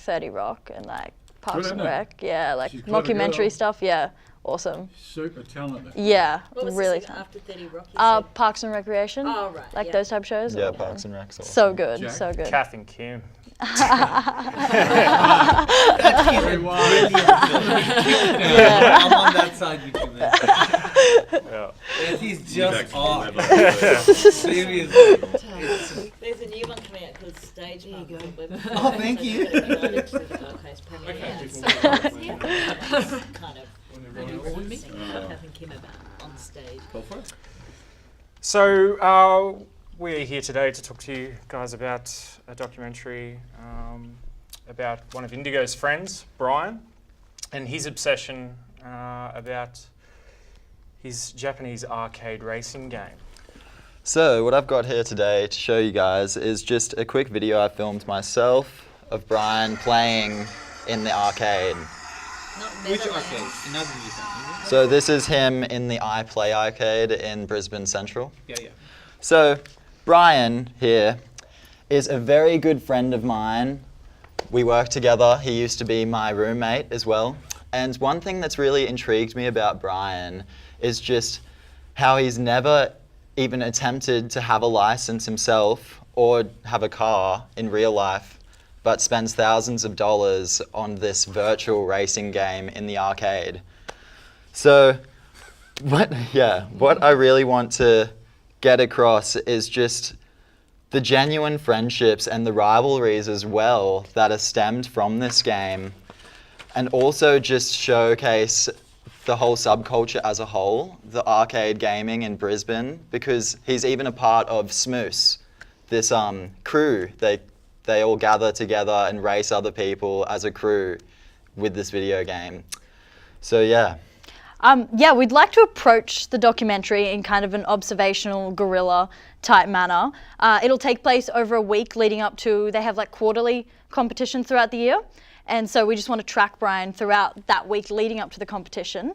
30 Rock and like Parks Good, and isn't it? Rec. Yeah, like She's clever mockumentary girl. stuff. Yeah, awesome. Super talented. Yeah, What was really this talented. after 30 Rock? You said? Parks and Recreation. Oh, right, Like yeah. those type shows. Yeah, Oh, Parks and Rec. So good, Jack? so good. Kath and Kim. Very wise. Yeah. I'm on that side with you, man. Yeah. Yeah, he's just off. Seriously. Seriously. There's a new one coming out called Stage Punk. Oh, thank you. Kind of. Kath and Kim about on stage. Go for it. So we're here today to talk to you guys about a documentary about one of Indigo's friends, Brian, and his obsession about his Japanese arcade racing game. So what I've got here today to show you guys is just a quick video I filmed myself of Brian playing in the arcade. Which arcade? Another reason. So this is him in the iPlay arcade in Brisbane Central. Yeah. So Brian here is a very good friend of mine. We work together. He used to be my roommate as well. And one thing that's really intrigued me about Brian is just how he's never even attempted to have a license himself or have a car in real life, but spends thousands of dollars on this virtual racing game in the arcade. So what I really want to get across is just the genuine friendships and the rivalries as well that are stemmed from this game, and also just showcase the whole subculture as a whole, the arcade gaming in Brisbane, because he's even a part of Smoose, this crew. They all gather together and race other people as a crew with this video game. So yeah. Yeah, we'd like to approach the documentary in kind of an observational guerrilla type manner. It'll take place over a week leading up to, they have like quarterly competitions throughout the year. And so we just want to track Brian throughout that week leading up to the competition,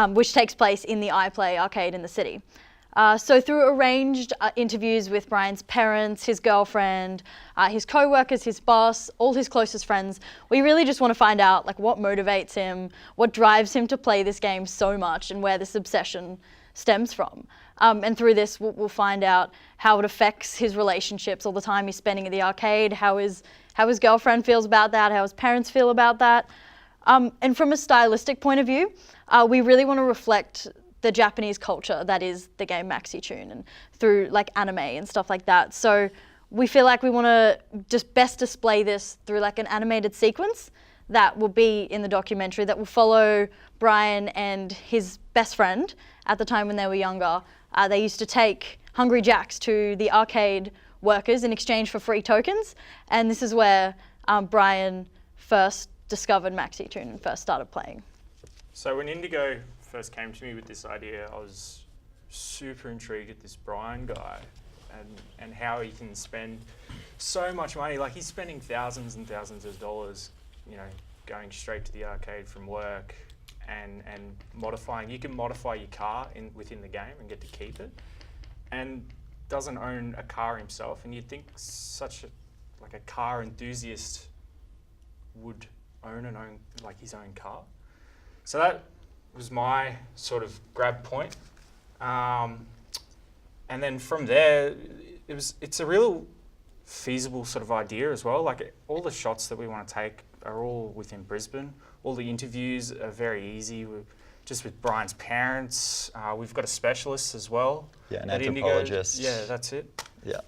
which takes place in the iPlay arcade in the city. So through arranged interviews with Brian's parents, his girlfriend, his co-workers, his boss, all his closest friends, we really just want to find out like what motivates him, what drives him to play this game so much, and where this obsession stems from. And through this, we'll find out how it affects his relationships, all the time he's spending at the arcade, how his girlfriend feels about that, how his parents feel about that. And from a stylistic point of view, we really want to reflect the Japanese culture that is the game Maxi Tune, and through like anime and stuff like that. So we feel like we want to just best display this through like an animated sequence that will be in the documentary that will follow Brian and his best friend at the time when they were younger. They used to take Hungry Jacks to the arcade workers in exchange for free tokens, and this is where Brian first discovered Maxi Tune and first started playing. So when Indigo first came to me with this idea, I was super intrigued at this Brian guy and how he can spend so much money. Like he's spending thousands and thousands of dollars, you know, going straight to the arcade from work and modifying. You can modify your car within the game and get to keep it, and doesn't own a car himself. And you'd think such a car enthusiast would own his own car. So that was my sort of grab point. And then from there, it's a real feasible sort of idea as well. Like all the shots that we want to take are all within Brisbane. All the interviews are very easy. Just with Brian's parents. We've got a specialist as well. Yeah, an at Indigo. anthropologist. Yeah, that's it. Yeah.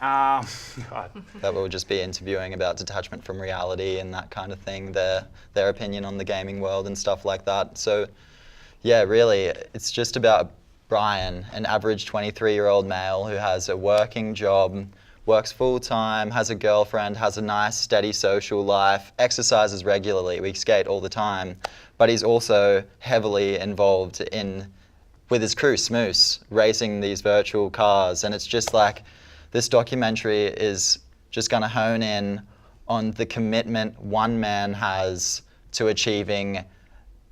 God. That will just be interviewing about detachment from reality and that kind of thing, their opinion on the gaming world and stuff like that. So yeah, really, it's just about Brian, an average 23-year-old male who has a working job, works full-time, has a girlfriend, has a nice, steady social life, exercises regularly. We skate all the time. But he's also heavily involved with his crew, Smoose, racing these virtual cars. And it's just like, this documentary is just going to hone in on the commitment one man has to achieving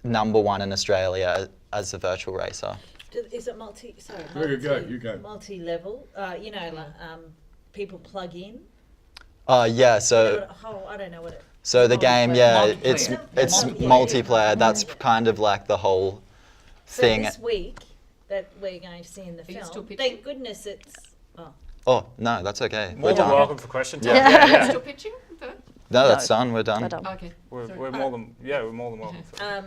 #1 in Australia as a virtual racer. Is it multi? Sorry, You go. Multi-level. People plug in. Yeah. So I don't know what it. So the game, yeah, it's Multiplayer. multiplayer. That's kind of like the whole So thing. this week that we're going to see in the you film, still pitching? thank goodness it's. Oh, Oh no, that's okay. More We're than done. welcome for question time. Yeah. Yeah, yeah. Still pitching? No, that's No. done. We're done. We're done. Okay. We're more than we're more than welcome. For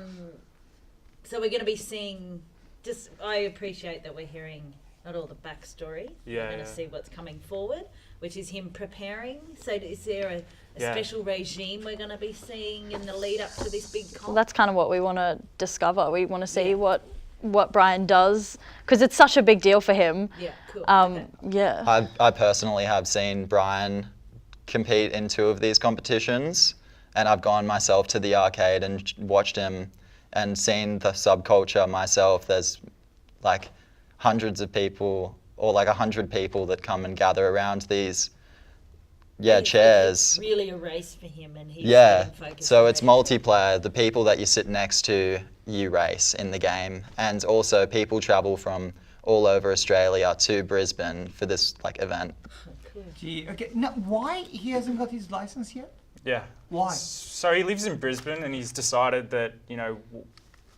so we're going to be seeing. Just I appreciate that we're hearing not all the backstory. Yeah, We're going yeah. to see what's coming forward, which is him preparing. So is there a Yeah. special regime we're going to be seeing in the lead up to this big Well, comp? that's kind of what we want to discover. We want to see Yeah. what Brian does because it's such a big deal for him. Yeah, cool. Um, Okay. Yeah. I personally have seen Brian compete in 2 of these competitions, and I've gone myself to the arcade and watched him and seen the subculture myself. There's like hundreds of people, or like 100 people that come and gather around these chairs. It's really a race for him, and he's Yeah, getting focused so on it's it. multiplayer. The people that you sit next to, you race in the game, and also people travel from all over Australia to Brisbane for this like event. Gee, okay. Now, why he hasn't got his license yet? Yeah. Why? So he lives in Brisbane, and he's decided that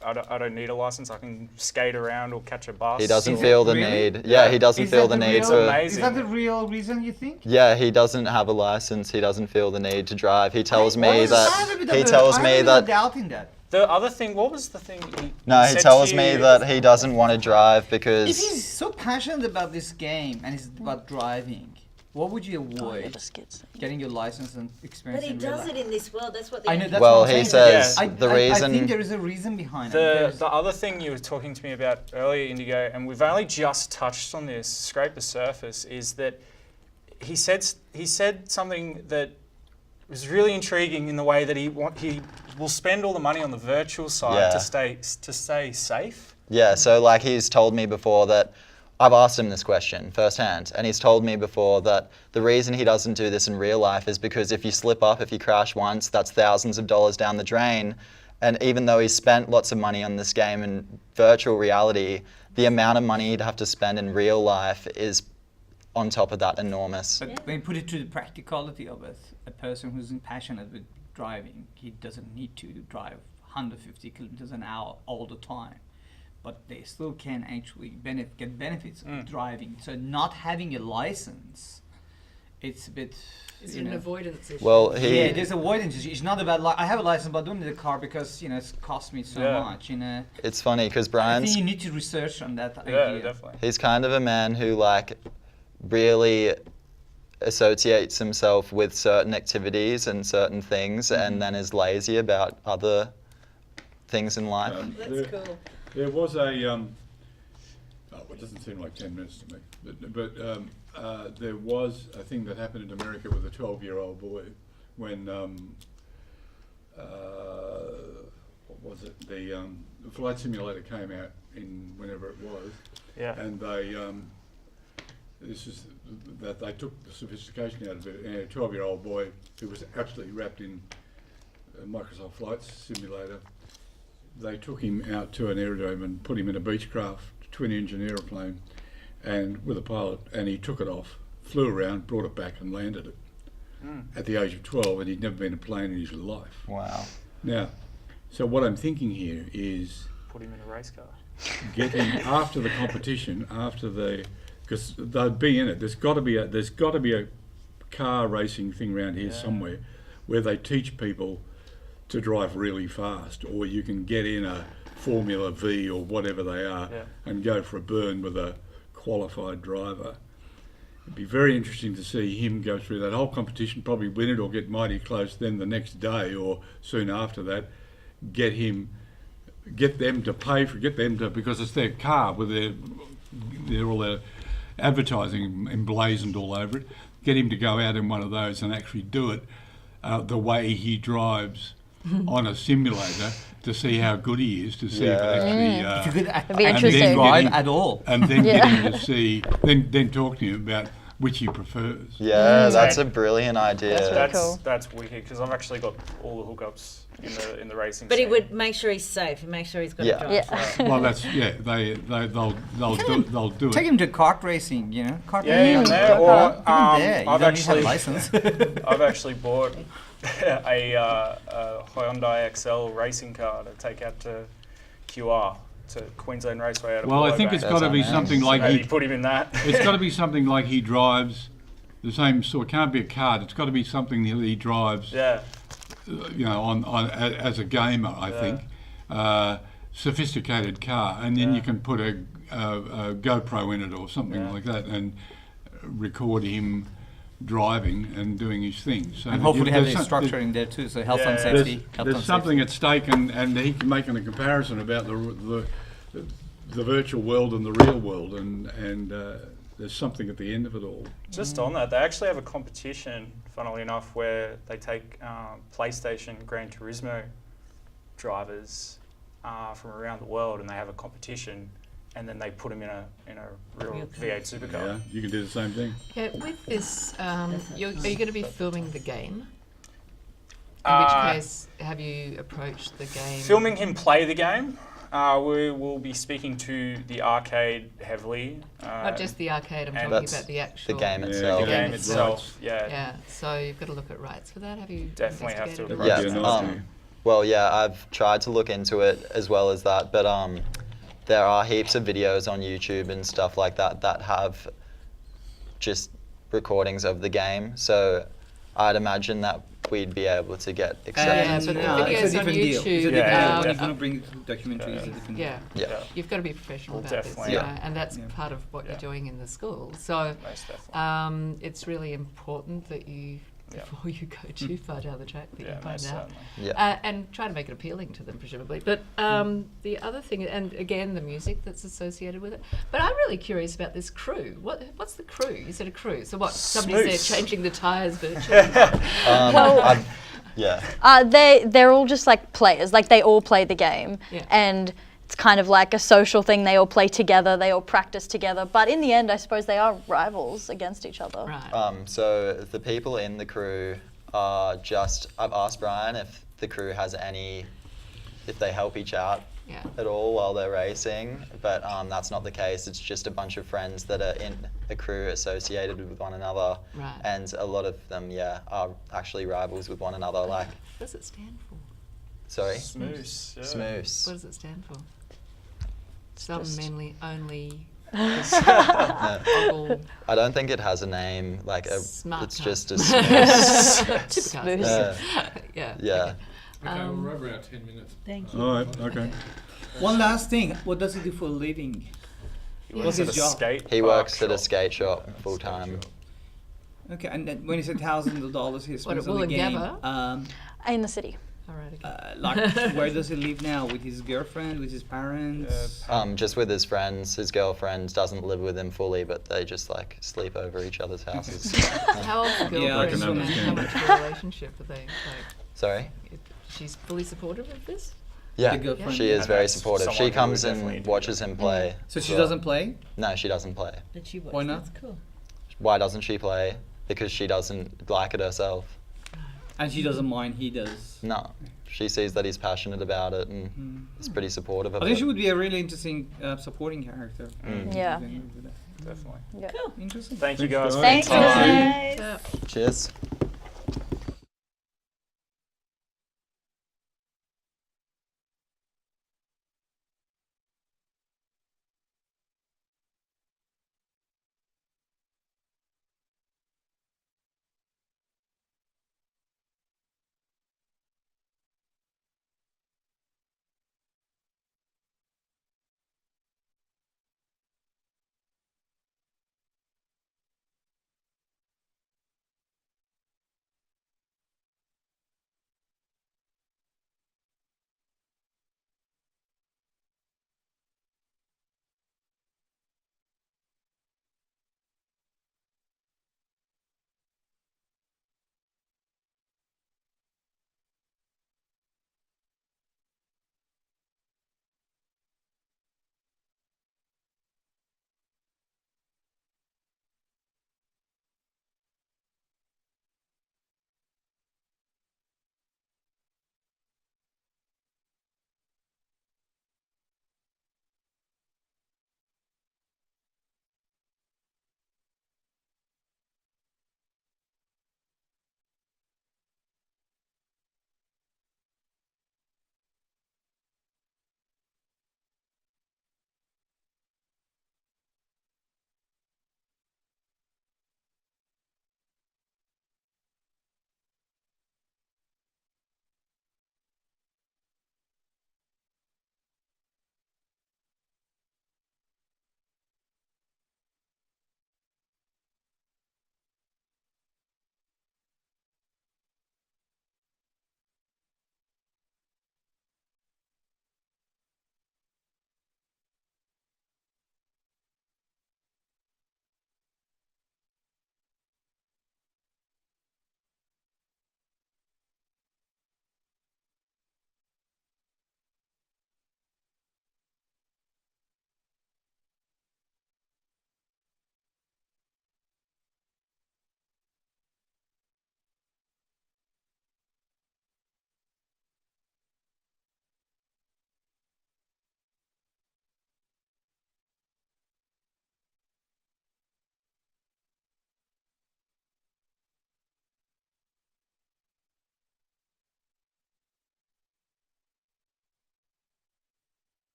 I don't need a license. I can skate around or catch a bus. He doesn't Is it feel the really? need. Yeah, he doesn't Is feel that the the need real- for. Amazing. Is that the real reason you think? Yeah, he doesn't have a license. He doesn't feel the need to drive. He tells me I have a that. bit He of a- tells I have me a bit of that. doubt in that. The other thing, what was the thing? No, he said tells to me you- that he doesn't want to drive If because. he's so passionate about this game and it's about driving, what would you avoid? Getting your license and But experience he in real does life? it in this world. That's what the I know that's Well, what I'm he saying. says Yeah. the I reason. think there is a reason behind it. The There's- other thing you were talking to me about earlier, Indigo, and we've only just touched on this, scraped the surface, is that he said something that was really intriguing in the way that he will spend all the money on the virtual side Yeah. to stay safe. Yeah, so like he's told me before that I've asked him this question firsthand, and he's told me before that the reason he doesn't do this in real life is because if you slip up, if you crash once, that's thousands of dollars down the drain. And even though he's spent lots of money on this game in virtual reality, the amount of money he'd have to spend in real life is on top of that enormous. But when you put it to the practicality of it, a person who's passionate with driving, he doesn't need to drive 150 kilometers an hour all the time. But they still can actually get benefits of driving. So not having a license, it's a bit. Is you it an know, avoidance issue? Well, he. yeah, there's avoidance. It's not about like I have a license, but I don't need a car because it's cost me so Yeah. much. You know, It's funny because I Brian's. think you need to research on that Yeah, idea. definitely. He's kind of a man who like really associates himself with certain activities and certain things and then is lazy about other things in life. That's cool. There was a, it doesn't seem like 10 minutes to me, but there was a thing that happened in America with a 12-year-old boy when, what was it, the flight simulator came out in whenever it was, Yeah. and they, they took the sophistication out of it, and a 12-year-old boy who was absolutely wrapped in Microsoft Flight Simulator. They took him out to an aerodrome and put him in a Beechcraft twin-engine aeroplane, and with a pilot, and he took it off, flew around, brought it back, and landed it at the age of 12, and he'd never been in a plane in his life. Wow. Now, so what I'm thinking here is Put him in a race car. getting after the competition, because they'd be in it. There's got to be a car racing thing around here somewhere where they teach people to drive really fast, or you can get in a Formula V or whatever they are and go for a burn with a qualified driver. It'd be very interesting to see him go through that whole competition, probably win it or get mighty close, then the next day or soon after that, get them to pay for, because it's their car with all their advertising emblazoned all over it, get him to go out in one of those and actually do it the way he drives on a simulator to see how good he is, to see if it actually... If you could be actually interesting. drive at all. and then get him to see, then talk to him about which he prefers. Yeah, that's a brilliant idea. That's really cool. That's wicked because I've actually got all the hookups in the racing. But he scene. would make sure he's safe. He'd make sure he's got Yeah. a drive. Yeah. Well, that's they'll do Take it. him to kart racing, kart Yeah, racing. there, or Even there, you I've don't need to have actually a license. I've actually bought a Hyundai XL racing car to take out to QR, to Queensland Raceway out of Well, I think it's Willowbank. got to be That's something like Maybe he. put him in that. It's got to be something like he drives the same sort. It can't be a kart. It's got to be something that he drives. Yeah, You know, as a gamer, I think. Sophisticated car, and then you can put a GoPro in it or something like that, and record him driving and doing his thing. So And hopefully have there's the some- structure in there too, so health Yeah, and yeah. safety. health There's and something safety. at stake, and he can make a comparison about the virtual world and the real world, and there's something at the end of it all. just on that, they actually have a competition, funnily enough, where they take PlayStation Gran Turismo drivers from around the world, and they have a competition, and then they put them in a real V8 supercar. Yeah, you can do the same thing. Okay, with this, are you going to be filming the game? In Uh, which case, have you approached the game? Filming him play the game. We will be speaking to the arcade heavily. Not just the arcade, I'm and talking That's about the actual... the game Yeah, itself. the game game itself. itself. Yeah. Yeah, so you've got to look at rights for that. Have you Definitely have to investigated approach it? That'd Yeah. be a nice thing. Well, yeah, I've tried to look into it as well as that, but there are heaps of videos on YouTube and stuff like that that have just recordings of the game. So I'd imagine that we'd be able to get Yeah, acceptance. but the no, videos it's a on different deal. It's a YouTube, different Yeah, deal. yeah, When you yeah. want to bring it to the documentary, it's a different deal. Yeah. Yeah. You've got to be professional Well, about this, definitely. you Yeah. know, and that's Yeah. part of what Yeah. you're doing in the school. So Most definitely. it's really important that you, Yeah. before you go too far down the track, that Yeah, you find most out. certainly. Yeah. And try to make it appealing to them, presumably. But the other thing, and again, the music that's associated with it. But I'm really curious about this crew. What's the crew? You said a crew. So what? Somebody's there Smooth. changing the tyres virtually? Yeah. They're all just like players. Like they all play the game, Yeah. and it's kind of like a social thing. They all play together. They all practice together. But in the end, I suppose they are rivals against each other. Right. So the people in the crew are just, I've asked Brian if the crew has if they help each out Yeah. at all while they're racing, but that's not the case. It's just a bunch of friends that are in a crew associated with one another, Right. and a lot of them, are actually rivals with one another. Like, What does it stand for? sorry, Smooth. Yeah. What Smooth. does it stand for? Some just- mainly only. No, ogle I don't think it has a name. Like, Smart it's car. just a smooth. Supercars. Yeah. Yeah. Yeah. Okay, we're over our 10 minutes. Thank you. All right, okay. One last thing. What does he do for a living? He What's works at his a job? skate He park works at a shop. skate shop full time. Okay, and then when you said thousands of dollars he What, spends at on the game, Wollongabba? In the city. All right. Okay. like where does he live now? With his girlfriend? With his parents? Just with his friends. His girlfriend doesn't live with him fully, but they just like sleep over each other's houses. How old's the Yeah, I girlfriend? can and understand. how much of a relationship are they? Like, Sorry? she's fully supportive of this? Yeah, The girlfriend? she is And very that's supportive. someone She who comes would definitely and do watches him play. So she as well. doesn't play? No, she doesn't play. But she watched. Why not? That's cool. Why doesn't she play? Because she doesn't like it herself. And she doesn't mind, he does. No. She sees that he's passionate about it and is pretty supportive of I it. think she would be a really interesting supporting character. Yeah. Definitely. Yeah. Interesting. Thank you guys. for Thanks, your time. guys. Cheers.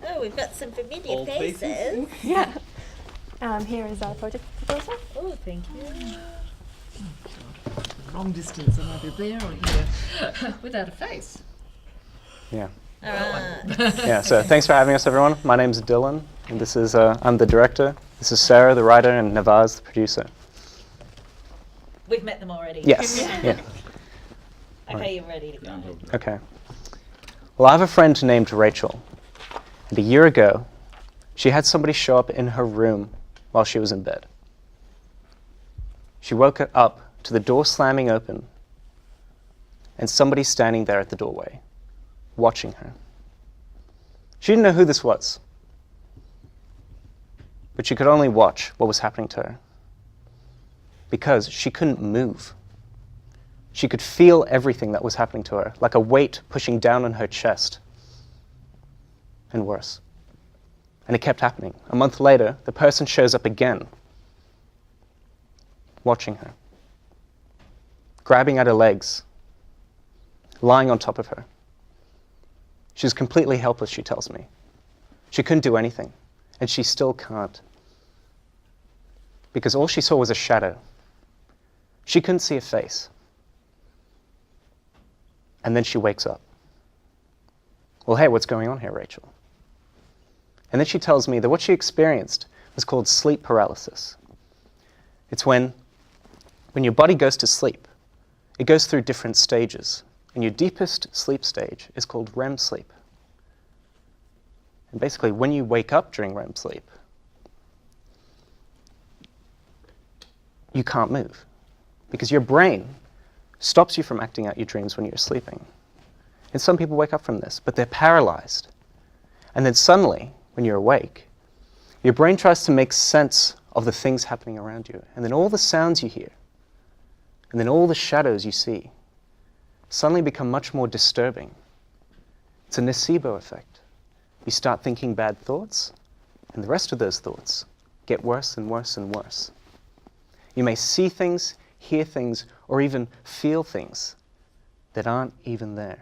Oh, we've got some familiar Old faces. faces. Yeah. Here is our project proposal. Oh, thank you. Long distance and either there or here without a face. Yeah. All right. Yeah. So thanks for having us, everyone. My name's Dylan, and this is I'm the director. This is Sarah, the writer, and Navaz, the producer. We've met them already. Yes. Yeah. Okay, you're ready to go. Okay. Well, I have a friend named Rachel, and a year ago, she had somebody show up in her room while she was in bed. She woke up to the door slamming open and somebody standing there at the doorway, watching her. She didn't know who this was, but she could only watch what was happening to her because she couldn't move. She could feel everything that was happening to her, like a weight pushing down on her chest, and worse. And it kept happening. A month later, the person shows up again, watching her, grabbing at her legs, lying on top of her. She was completely helpless, she tells me. She couldn't do anything, and she still can't. Because all she saw was a shadow. She couldn't see a face. And then she wakes up. Well, hey, what's going on here, Rachel? And then she tells me that what she experienced was called sleep paralysis. It's when your body goes to sleep, it goes through different stages. And your deepest sleep stage is called REM sleep. And basically, when you wake up during REM sleep, you can't move because your brain stops you from acting out your dreams when you're sleeping. And some people wake up from this, but they're paralyzed. And then suddenly, when you're awake, your brain tries to make sense of the things happening around you. And then all the sounds you hear, and then all the shadows you see, suddenly become much more disturbing. It's a nocebo effect. You start thinking bad thoughts, and the rest of those thoughts get worse and worse and worse. You may see things, hear things, or even feel things that aren't even there.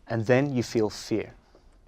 And then you feel fear.